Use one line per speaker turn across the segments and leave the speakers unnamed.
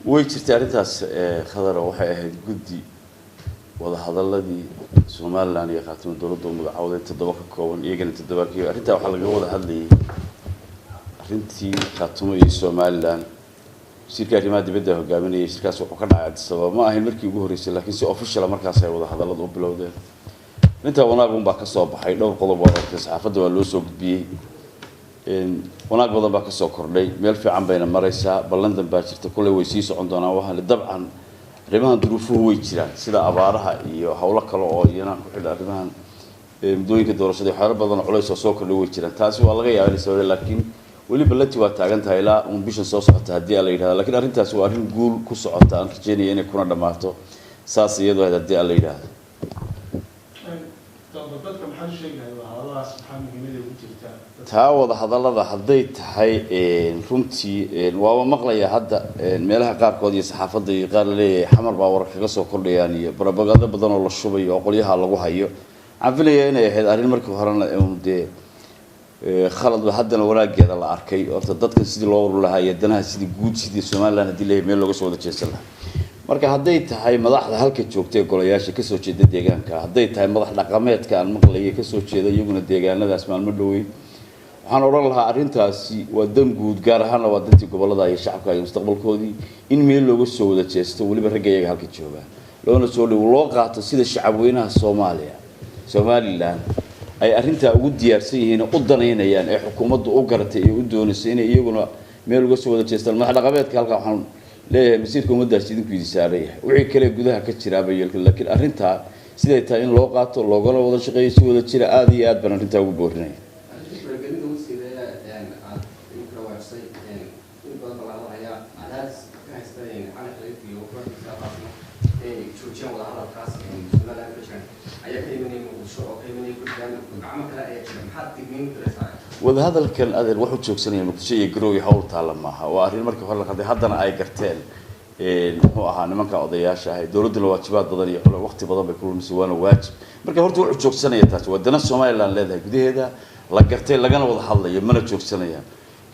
way jirtay arintaas khadar waxay ahayd guddi wada hadalladii Soomaaliland iyo qaatimo dawladda magacawday 7 ka kooban iyagana 7 kii arinta waxa laga wada hadlayay arintii qaatimo iyo Soomaaliland shirka arrimaha dibadda hogaaminayay shirkaas wuxuu ka dhacay sabab ma ahayn markii ugu horeysay laakiin si official markaas ay wada hadalladu u bilowdeen inta wanaag baa ka soo baxay dhowr qodob oo saxaafadda waa loo soo gudbiyay wanaag badan baa ka soo kordhay meel fiican bayna maraysaa ballandan baa jirta kulay way sii socon doonaan waxa dabcan arrimahan duruufuhu way jiraan sida abaaraha iyo hawlo kale oo iyana ku xidhan arrimahan mudooyinka doorashada waxyaalo badan oo culays soo kordhay way jiraan taasi waa laga yaabaa sabab laakiin wali ballanti waa taagan tahay ilaa bishan soo socota hadii la yiraahdo laakiin arrintaas waa arrin guul ku socota aan keenay inay kuna dhamaato saas iyadoo hadii la yiraahdo
dadka maxaa sheegay hadalladaas maxaa muhiimada ugu jirta
taa wada hadallada haday tahay runtii waa maqlaya hadda meelaha qaarkood iyo saxaafadda iyo qaar leeyahay xamar baa war kaga soo kordhayaan iyo propaganda badan oo la shubay oo qolyaha lagu hayo afilaya inay ahayd arrin markii horena khalad haddana waraageeda la arkay horta dadka sidii loo urur lahaa iyo danaha sidii guud sidii Soomaaliland hadii leeyahay meel looga soo wada jeesan lahaa marka haday tahay madaxda halka joogtay golayaasha ka soo jeeda deegaanka haday tahay madax dhaqameedka aan maqlay ka soo jeeda iyaguna deegaanadaas maalmo dhawey waxaan oran lahaa arrintaasi waa dan guud gaar ahaan waa dadkii gobolada iyo shacabka ay mustaqbalkoodii in meel looga soo wada jeesto waliba rag iyaga halka jooga loona soo dhigo loo qaato sida shacab weynaha Soomaaliland ay arrinta ugu diyaarsan yihiin u daneynayaan ee xukuumaddu u garatay ee u doonayso in iyaguna meel uga soo wada jeestaan madax dhaqameedka halka waxaan leeyahay masiirka umadaas idinku idisaaray wixii kale gudaha ka jira bayelka laakiin arrinta siday tahay in loo qaato loogana wada shaqeeyo si wada jira aad iyo aad baan arrinta ugu boorinay wada hadalkan adeer wuxuu joogsanaya muqdisho iyo garooy hawl taala maaha waa arrin markii hore la qaday haddana ay garteen wuxuu ahaa nimanka odayaasha ah dawladuna waajibaad badan iyo waqti badan bay ku lumisay waana waajib marka horta wuxuu joogsanaya taas wadana Soomaaliland leedahay gudaheeda la gartay lagana wada hadlayo mana joogsanayaan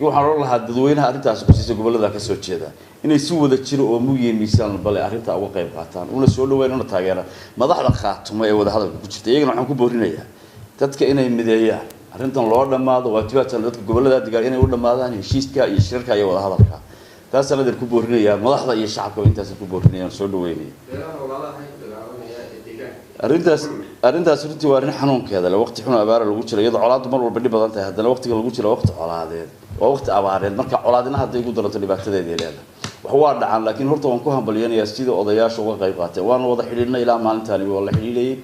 waxaan oran lahaa dadweynaha arrintaas qosiisa gobolada ka soo jeeda inay si wada jiro oo mugiyeen miisaan bale arrinta uga qayb qaataan una soo dhaweeyaan una taageeraan madaxda qaatimo ee wada hadalka ku jirta iyagana waxaan ku boorinayaa dadka inay mideeyaan arrintan loo dhamaado waajibaadka dadka gobolada deegaan inay u dhamaadaan heshiiska iyo shirka iyo wada hadalka taas sanadkan ku boorinayaa madaxda iyo shacabka intaas ku boorinayaan soo dhaweynaya arrintaas runtii waa arrin xanuunkeeda leh waqti xun abaar lagu jiro iyadoo colaadu mar walba dhib badan tahay haddana waqtiga lagu jiro waqti colaadeed waa waqti abaareed marka colaadina hadday ugu daranto dhibaatadeeda leedahay wax waa dhacaan laakiin horta waan ku hambalyeynaya sida odayaasha uga qayb qaateen waan wada xiriirnay ilaa maalintaani waa la xiriirayay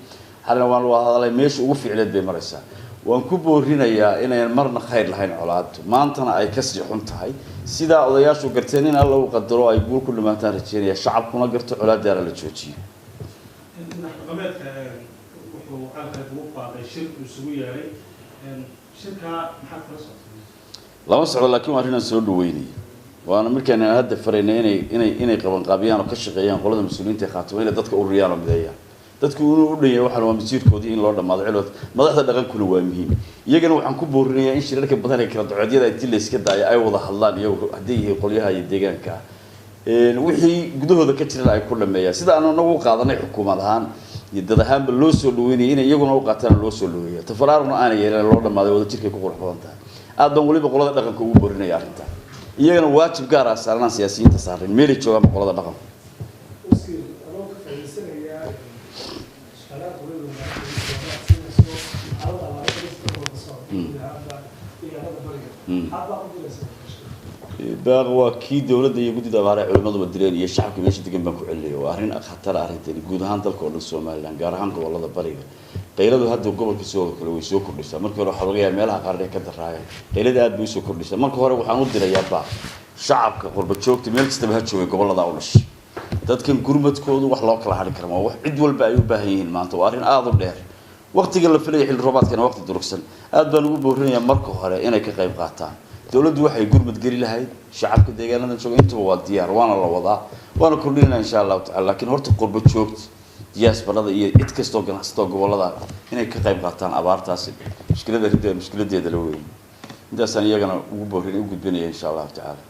xalna waan wada hadalay meesha ugu fiicneed bay maraysaa waan ku boorinayaa inay marna khayr lahayn colaad maantana ay ka sii xun tahay sida odayaashu garteen in alla uu qadaro ay guul ku dhimaataan rajeynaya shacabkuna garto colaadaana la joojiyo lama socdo laakiin waa arrin soo dhaweynay waana markaan hadda faraynay inay qaban qaabiyaan oo ka shaqeeyaan qolada mas'uuliyiinta qaatay inay dadka ururiyaan oo mideeyaan dadku inuu u dhayo waxaan waa masiirkoodii in loo dhamaado cilood madaxda dhaqankuna waa muhiim iyagana waxaan ku boorinayaa in shirarka badan ay kala duceedyada intii la iska daayay ay wada hadlaan iyagu hadii yihiin qolyaha iyo deegaanka wixii gudahooda ka jira ay ku dhameeyaan sida aan nagu qaadanay xukuumad ahaan iyo dad ahaanba loo soo dhaweynay in iyaguna u qaataan loo soo dhaweeyo tafaraaruna aan yeelan loo dhamaado wada jirkay ku qurux badan tahay aad baan waliba qolada dhaqanka ugu boorinaya arrinta iyagana waajib gaar ah saaran siyaasiyiinta saaran meel ay joogaan qolada dhaqanka باغ وكي دولة يجود دبارة علماء بدرين يشعب كمية تجمع بكو عليه وأهرين خطر أهرين جود هان تلقوا الصومال لان جارهان كوالله دبارية قيلة هذا قبل كسوق كلو يسوق كردستان مركو روح حلقيا مالها قارئ كدر راية قيلة هذا بيسوق كردستان مركو هرب وحنود دريا با شعب كقرب تشوك تميل تستبهد شوي قبل لا أولش تذكر قربة كود وحلاق له على كرمه وعد والباقي باهين ما أنت وأهرين أعظم دير وقت قال الفريق الرباط كان وقت دركسن أدبن وبورين مركو هرب إنا كقيم قاطان دولة waxay gurmad gali lahayd shacabka deegaanada jooga inta waa diyaar waana la wadaa waana kordhinaa insha Allah ta'ala laakiin horta qurbo joogto diasporada iyo cid kasto ganacsato gobolada inay ka qayb qaataan abaartaas mushkiladeeda la weyn intaas aan iyagana ugu boorin ugu gudbinaya insha Allah ta'ala